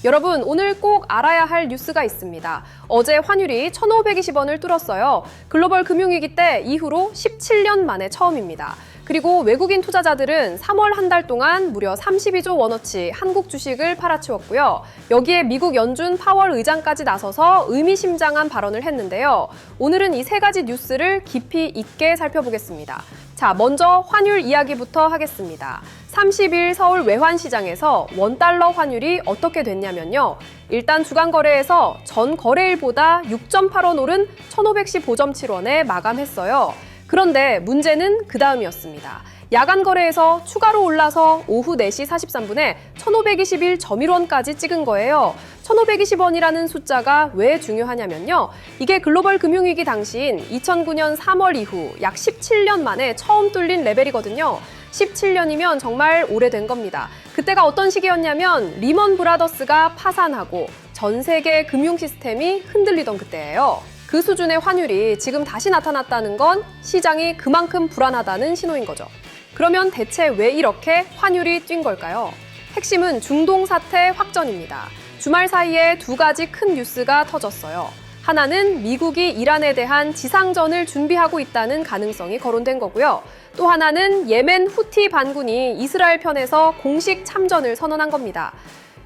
여러분, 오늘 꼭 알아야 할 뉴스가 있습니다. 어제 환율이 1,520원을 뚫었어요. 글로벌 금융위기 때 이후로 17년 만에 처음입니다. 그리고 외국인 투자자들은 3월 한 달 동안 무려 32조 원어치 한국 주식을 팔아치웠고요. 여기에 미국 연준 파월 의장까지 나서서 의미심장한 발언을 했는데요. 오늘은 이 세 가지 뉴스를 깊이 있게 살펴보겠습니다. 자, 먼저 환율 이야기부터 하겠습니다. 30일 서울 외환시장에서 원달러 환율이 어떻게 됐냐면요. 일단 주간 거래에서 전 거래일보다 6.8원 오른 1,515.7원에 마감했어요. 그런데 문제는 그 다음이었습니다. 야간 거래에서 추가로 올라서 오후 4시 43분에 1,521.1원까지 찍은 거예요. 1,520원이라는 숫자가 왜 중요하냐면요. 이게 글로벌 금융위기 당시인 2009년 3월 이후 약 17년 만에 처음 뚫린 레벨이거든요. 17년이면 정말 오래된 겁니다. 그때가 어떤 시기였냐면 리먼 브라더스가 파산하고 전 세계 금융 시스템이 흔들리던 그때예요. 그 수준의 환율이 지금 다시 나타났다는 건 시장이 그만큼 불안하다는 신호인 거죠. 그러면 대체 왜 이렇게 환율이 뛴 걸까요? 핵심은 중동 사태 확전입니다. 주말 사이에 두 가지 큰 뉴스가 터졌어요. 하나는 미국이 이란에 대한 지상전을 준비하고 있다는 가능성이 거론된 거고요. 또 하나는 예멘 후티 반군이 이스라엘 편에서 공식 참전을 선언한 겁니다.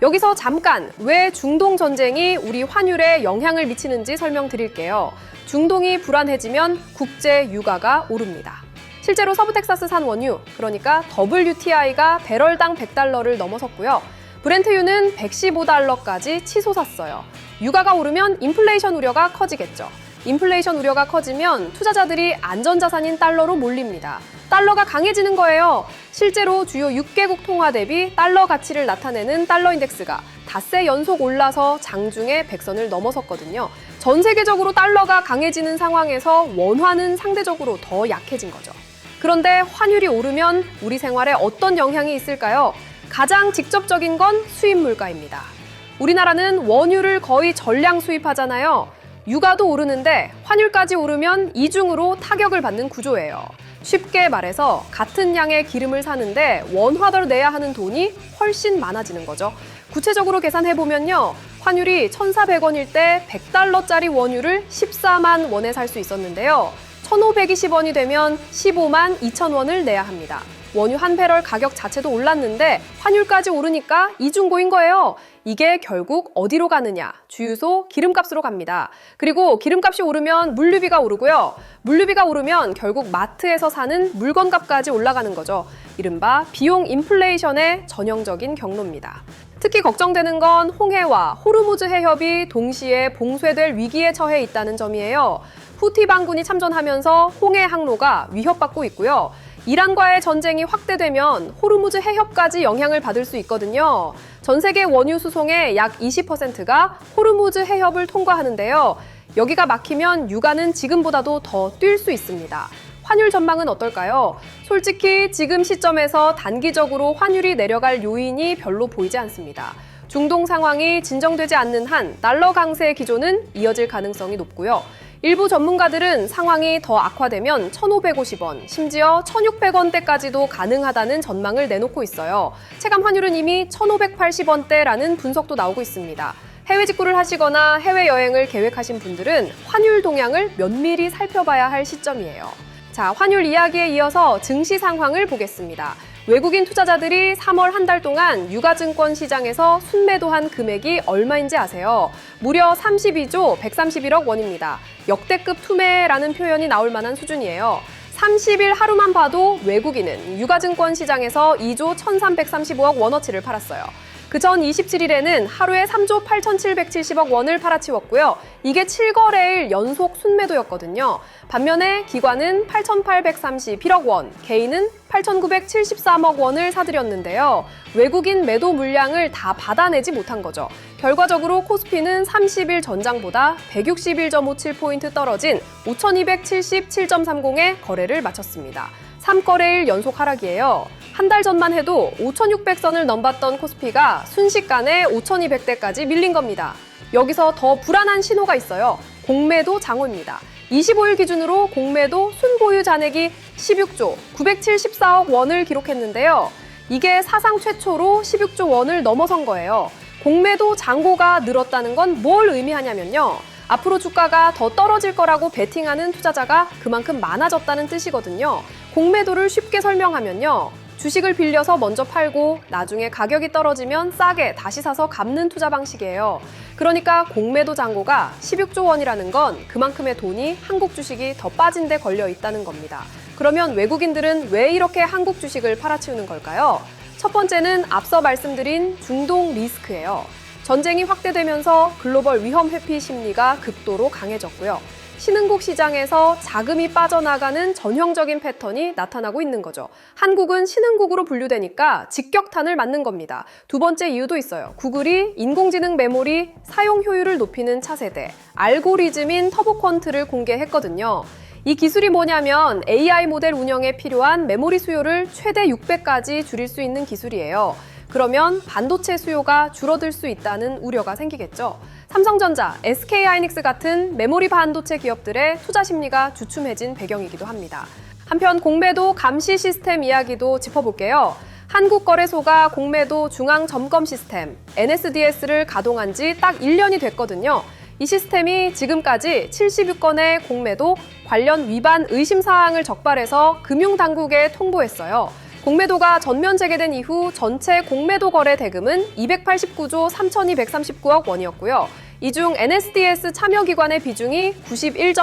여기서 잠깐 왜 중동 전쟁이 우리 환율에 영향을 미치는지 설명드릴게요. 중동이 불안해지면 국제 유가가 오릅니다. 실제로 서부 텍사스산 원유, 그러니까 WTI가 배럴당 100달러를 넘어섰고요. 브렌트유는 115달러까지 치솟았어요. 유가가 오르면 인플레이션 우려가 커지겠죠. 인플레이션 우려가 커지면 투자자들이 안전자산인 달러로 몰립니다. 달러가 강해지는 거예요. 실제로 주요 6개국 통화 대비 달러 가치를 나타내는 달러 인덱스가 닷새 연속 올라서 장중에 100선을 넘어섰거든요. 전 세계적으로 달러가 강해지는 상황에서 원화는 상대적으로 더 약해진 거죠. 그런데 환율이 오르면 우리 생활에 어떤 영향이 있을까요? 가장 직접적인 건 수입 물가입니다. 우리나라는 원유를 거의 전량 수입하잖아요. 유가도 오르는데 환율까지 오르면 이중으로 타격을 받는 구조예요. 쉽게 말해서 같은 양의 기름을 사는데 원화를 내야 하는 돈이 훨씬 많아지는 거죠. 구체적으로 계산해보면요. 환율이 1,400원일 때 100달러짜리 원유를 14만 원에 살 수 있었는데요. 1,520원이 되면 15만 2천 원을 내야 합니다. 원유 한 배럴 가격 자체도 올랐는데 환율까지 오르니까 이중고인 거예요. 이게 결국 어디로 가느냐? 주유소 기름값으로 갑니다. 그리고 기름값이 오르면 물류비가 오르고요. 물류비가 오르면 결국 마트에서 사는 물건값까지 올라가는 거죠. 이른바 비용 인플레이션의 전형적인 경로입니다. 특히 걱정되는 건 홍해와 호르무즈 해협이 동시에 봉쇄될 위기에 처해 있다는 점이에요. 후티 반군이 참전하면서 홍해 항로가 위협받고 있고요. 이란과의 전쟁이 확대되면 호르무즈 해협까지 영향을 받을 수 있거든요. 전 세계 원유 수송의 약 20%가 호르무즈 해협을 통과하는데요. 여기가 막히면 유가는 지금보다도 더 뛸 수 있습니다. 환율 전망은 어떨까요? 솔직히 지금 시점에서 단기적으로 환율이 내려갈 요인이 별로 보이지 않습니다. 중동 상황이 진정되지 않는 한 달러 강세 기조는 이어질 가능성이 높고요. 일부 전문가들은 상황이 더 악화되면 1,550원, 심지어 1,600원대까지도 가능하다는 전망을 내놓고 있어요. 체감 환율은 이미 1,580원대라는 분석도 나오고 있습니다. 해외 직구를 하시거나 해외여행을 계획하신 분들은 환율 동향을 면밀히 살펴봐야 할 시점이에요. 자, 환율 이야기에 이어서 증시 상황을 보겠습니다. 외국인 투자자들이 3월 한 달 동안 유가증권 시장에서 순매도한 금액이 얼마인지 아세요? 무려 32조 131억 원입니다. 역대급 투매라는 표현이 나올 만한 수준이에요. 30일 하루만 봐도 외국인은 유가증권 시장에서 2조 1,335억 원어치를 팔았어요. 그전 27일에는 하루에 3조 8,770억 원을 팔아치웠고요. 이게 7거래일 연속 순매도였거든요. 반면에 기관은 8,831억 원, 개인은 8,973억 원을 사들였는데요. 외국인 매도 물량을 다 받아내지 못한 거죠. 결과적으로 코스피는 30일 전장보다 161.57포인트 떨어진 5,277.30에 거래를 마쳤습니다. 3거래일 연속 하락이에요. 한 달 전만 해도 5,600선을 넘봤던 코스피가 순식간에 5,200대까지 밀린 겁니다. 여기서 더 불안한 신호가 있어요. 공매도 장호입니다. 25일 기준으로 공매도 순보유 잔액이 16조 974억 원을 기록했는데요. 이게 사상 최초로 16조 원을 넘어선 거예요. 공매도 잔고가 늘었다는 건 뭘 의미하냐면요. 앞으로 주가가 더 떨어질 거라고 베팅하는 투자자가 그만큼 많아졌다는 뜻이거든요. 공매도를 쉽게 설명하면요. 주식을 빌려서 먼저 팔고 나중에 가격이 떨어지면 싸게 다시 사서 갚는 투자 방식이에요. 그러니까 공매도 잔고가 16조 원이라는 건 그만큼의 돈이 한국 주식이 더 빠진 데 걸려 있다는 겁니다. 그러면 외국인들은 왜 이렇게 한국 주식을 팔아치우는 걸까요? 첫 번째는 앞서 말씀드린 중동 리스크예요. 전쟁이 확대되면서 글로벌 위험 회피 심리가 극도로 강해졌고요. 신흥국 시장에서 자금이 빠져나가는 전형적인 패턴이 나타나고 있는 거죠. 한국은 신흥국으로 분류되니까 직격탄을 맞는 겁니다. 두 번째 이유도 있어요. 구글이 인공지능 메모리 사용 효율을 높이는 차세대, 알고리즘인 터보퀀트를 공개했거든요. 이 기술이 뭐냐면 AI 모델 운영에 필요한 메모리 수요를 최대 6배까지 줄일 수 있는 기술이에요. 그러면 반도체 수요가 줄어들 수 있다는 우려가 생기겠죠. 삼성전자, SK하이닉스 같은 메모리 반도체 기업들의 투자 심리가 주춤해진 배경이기도 합니다. 한편 공매도 감시 시스템 이야기도 짚어볼게요. 한국거래소가 공매도 중앙점검 시스템 NSDS를 가동한 지 딱 1년이 됐거든요. 이 시스템이 지금까지 76건의 공매도 관련 위반 의심 사항을 적발해서 금융당국에 통보했어요. 공매도가 전면 재개된 이후 전체 공매도 거래 대금은 289조 3,239억 원이었고요. 이 중 NSDS 참여 기관의 비중이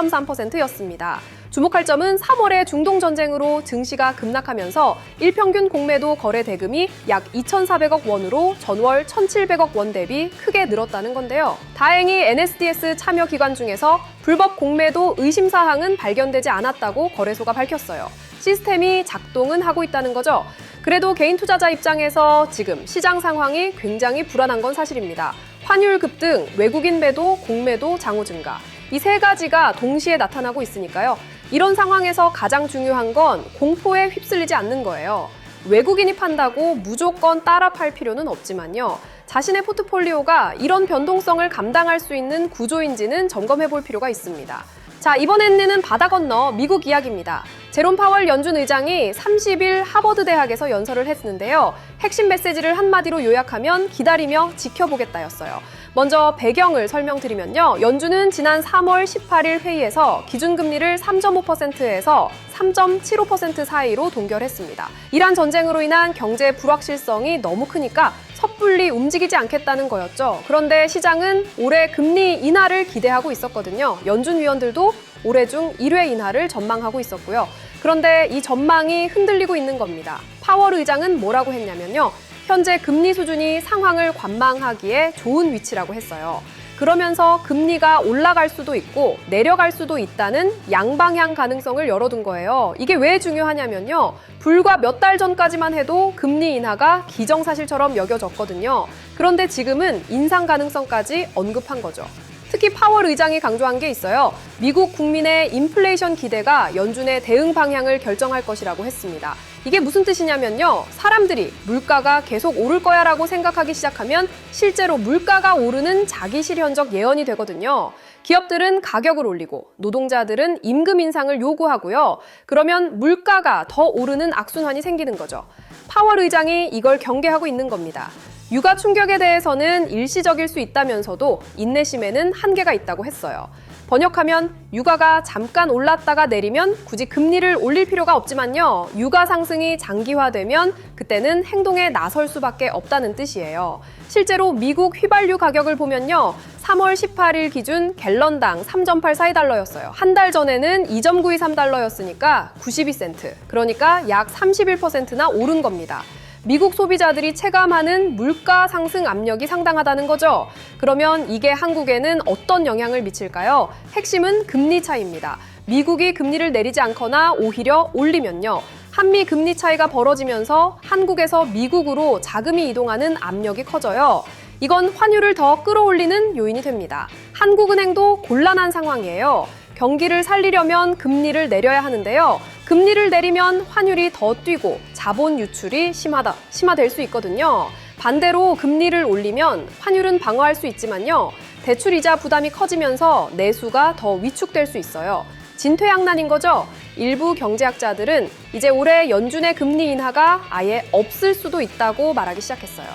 91.3%였습니다. 주목할 점은 3월의 중동 전쟁으로 증시가 급락하면서 일평균 공매도 거래 대금이 약 2,400억 원으로 전월 1,700억 원 대비 크게 늘었다는 건데요. 다행히 NSDS 참여 기관 중에서 불법 공매도 의심 사항은 발견되지 않았다고 거래소가 밝혔어요. 시스템이 작동은 하고 있다는 거죠. 그래도 개인 투자자 입장에서 지금 시장 상황이 굉장히 불안한 건 사실입니다. 환율 급등, 외국인 매도, 공매도, 장호 증가. 이 세 가지가 동시에 나타나고 있으니까요. 이런 상황에서 가장 중요한 건 공포에 휩쓸리지 않는 거예요. 외국인이 판다고 무조건 따라 팔 필요는 없지만요. 자신의 포트폴리오가 이런 변동성을 감당할 수 있는 구조인지는 점검해 볼 필요가 있습니다. 자, 이번에는 바다 건너 미국 이야기입니다. 제롬 파월 연준 의장이 30일 하버드 대학에서 연설을 했는데요. 핵심 메시지를 한마디로 요약하면 기다리며 지켜보겠다였어요. 먼저 배경을 설명드리면요. 연준은 지난 3월 18일 회의에서 기준금리를 3.5%에서 3.75% 사이로 동결했습니다. 이란 전쟁으로 인한 경제 불확실성이 너무 크니까 섣불리 움직이지 않겠다는 거였죠. 그런데 시장은 올해 금리 인하를 기대하고 있었거든요. 연준 위원들도 올해 중 1회 인하를 전망하고 있었고요. 그런데 이 전망이 흔들리고 있는 겁니다. 파월 의장은 뭐라고 했냐면요. 현재 금리 수준이 상황을 관망하기에 좋은 위치라고 했어요. 그러면서 금리가 올라갈 수도 있고 내려갈 수도 있다는 양방향 가능성을 열어둔 거예요. 이게 왜 중요하냐면요. 불과 몇 달 전까지만 해도 금리 인하가 기정사실처럼 여겨졌거든요. 그런데 지금은 인상 가능성까지 언급한 거죠. 특히 파월 의장이 강조한 게 있어요. 미국 국민의 인플레이션 기대가 연준의 대응 방향을 결정할 것이라고 했습니다. 이게 무슨 뜻이냐면요. 사람들이 물가가 계속 오를 거야라고 생각하기 시작하면 실제로 물가가 오르는 자기 실현적 예언이 되거든요. 기업들은 가격을 올리고 노동자들은 임금 인상을 요구하고요. 그러면 물가가 더 오르는 악순환이 생기는 거죠. 파월 의장이 이걸 경계하고 있는 겁니다. 육아 충격에 대해서는 일시적일 수 있다면서도 인내심에는 한계가 있다고 했어요. 번역하면 유가가 잠깐 올랐다가 내리면 굳이 금리를 올릴 필요가 없지만요. 유가 상승이 장기화되면 그때는 행동에 나설 수밖에 없다는 뜻이에요. 실제로 미국 휘발유 가격을 보면요. 3월 18일 기준 갤런당 3.84달러였어요. 한 달 전에는 2.923달러였으니까 92센트. 그러니까 약 31%나 오른 겁니다. 미국 소비자들이 체감하는 물가 상승 압력이 상당하다는 거죠. 그러면 이게 한국에는 어떤 영향을 미칠까요? 핵심은 금리 차이입니다. 미국이 금리를 내리지 않거나 오히려 올리면요. 한미 금리 차이가 벌어지면서 한국에서 미국으로 자금이 이동하는 압력이 커져요. 이건 환율을 더 끌어올리는 요인이 됩니다. 한국은행도 곤란한 상황이에요. 경기를 살리려면 금리를 내려야 하는데요. 금리를 내리면 환율이 더 뛰고 자본 유출이 심화될 수 있거든요. 반대로 금리를 올리면 환율은 방어할 수 있지만요. 대출이자 부담이 커지면서 내수가 더 위축될 수 있어요. 진퇴양난인 거죠. 일부 경제학자들은 이제 올해 연준의 금리 인하가 아예 없을 수도 있다고 말하기 시작했어요.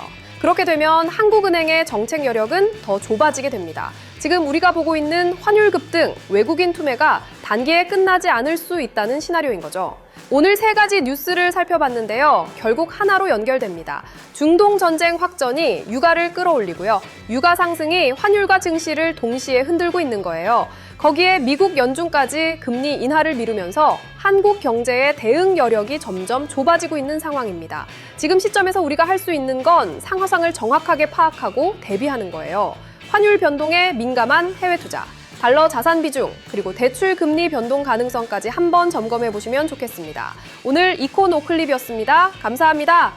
그렇게 되면 한국은행의 정책 여력은 더 좁아지게 됩니다. 지금 우리가 보고 있는 환율 급등, 외국인 투매가 단기에 끝나지 않을 수 있다는 시나리오인 거죠. 오늘 세 가지 뉴스를 살펴봤는데요. 결국 하나로 연결됩니다. 중동 전쟁 확전이 유가를 끌어올리고요. 유가 상승이 환율과 증시를 동시에 흔들고 있는 거예요. 거기에 미국 연준까지 금리 인하를 미루면서 한국 경제의 대응 여력이 점점 좁아지고 있는 상황입니다. 지금 시점에서 우리가 할 수 있는 건 상황을 정확하게 파악하고 대비하는 거예요. 환율 변동에 민감한 해외 투자, 달러 자산 비중, 그리고 대출 금리 변동 가능성까지 한번 점검해 보시면 좋겠습니다. 오늘 이코노클립이었습니다. 감사합니다.